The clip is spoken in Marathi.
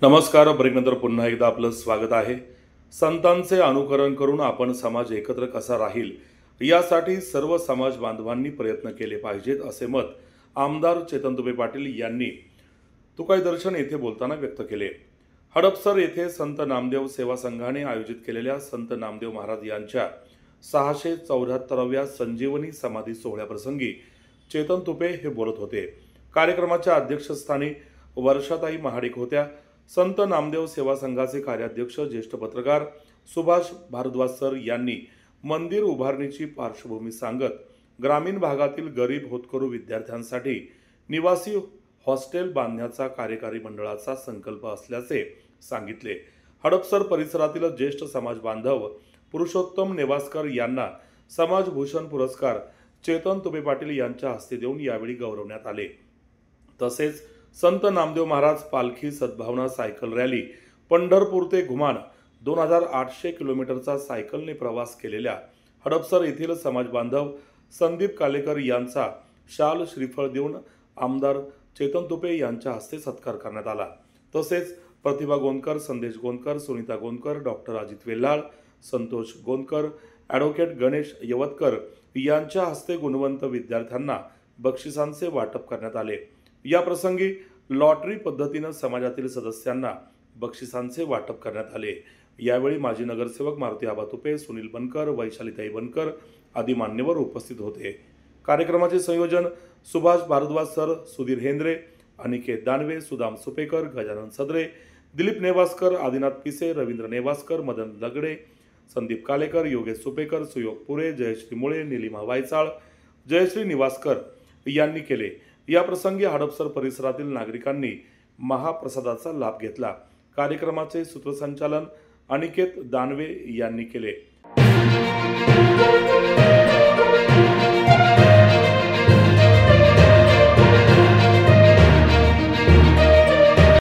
नमस्कार. ब्रेकनंतर पुन्हा एकदा आपलं स्वागत आहे. संतांचे अनुकरण करून आपण समाज एकत्र कसा राहील यासाठी सर्व समाज बांधवांनी प्रयत्न केले पाहिजेत, असे मत आमदार चेतन तुपे पाटील यांनी तुकाई दर्शन येथे बोलताना व्यक्त केले. हडपसर येथे संत नामदेव सेवा संघाने आयोजित केलेल्या संत नामदेव महाराज यांच्या 674व्या संजीवनी समाधी सोहळ्याप्रसंगी चेतन तुपे हे बोलत होते. कार्यक्रमाच्या अध्यक्षस्थानी वर्षाताई महाडिक होत्या. संत नामदेव सेवा संघाचे कार्याध्यक्ष ज्येष्ठ पत्रकार सुभाष भारद्वाज सर यांनी मंदिर उभारणीची पार्श्वभूमी सांगत ग्रामीण भागातील गरीब होतकरू विद्यार्थ्यांसाठी निवासी हॉस्टेल बांधण्याचा कार्यकारी मंडळाचा संकल्प असल्याचे सांगितले. हडपसर परिसरातील ज्येष्ठ समाज बांधव पुरुषोत्तम नेवासकर यांना समाजभूषण पुरस्कार चेतन तुपे पाटील यांच्या हस्ते देऊन यावेळी गौरवण्यात आले. तसेच संत नामदेव महाराज पालखी सद्भावना सायकल रॅली पंढरपूर ते घुमान 2800 किलोमीटरचा सायकलने प्रवास केलेल्या हडपसर येथील समाज बांधव संदीप कालेकर यांचा शाल श्रीफळ देऊन आमदार चेतन तुपे यांच्या हस्ते सत्कार करण्यात आला. तसेच प्रतिभा गोंदकर, संदेश गोंदकर, सुनीता गोंदकर, डॉक्टर अजित वेल्हाळ, संतोष गोंदकर, ॲडव्होकेट गणेश यवतकर यांच्या हस्ते गुणवंत विद्यार्थ्यांना बक्षिसांचे वाटप करण्यात आले. या प्रसंगी लॉटरी पद्धतीने समाजातील सदस्यांना बक्षिसांचे वाटप करण्यात आले. यावेळी माजी नगरसेवक मारुती आबा तुपे, सुनील बनकर, वैशालीताई बनकर आदी मान्यवर उपस्थित होते. कार्यक्रमाचे संयोजन सुभाष भारद्वाज सर, सुधीर हेंद्रे, अनिकेत दानवे, सुदाम सुपेकर, गजानन सदरे, दिलीप नेवासकर, आदिनाथ पिसे, रवींद्र नेवासकर, मदन दगडे, संदीप कालेकर, योगेश सुपेकर, सुयोग पुरे, जयश्री मुळे, निलिमा वायचाळ, जयश्री निवासकर यांनी केले. या प्रसंगी हडपसर परिसरातील नागरिकांनी महाप्रसादाचा लाभ घेतला. कार्यक्रमाचे सूत्रसंचालन अनिकेत दानवे यांनी केले.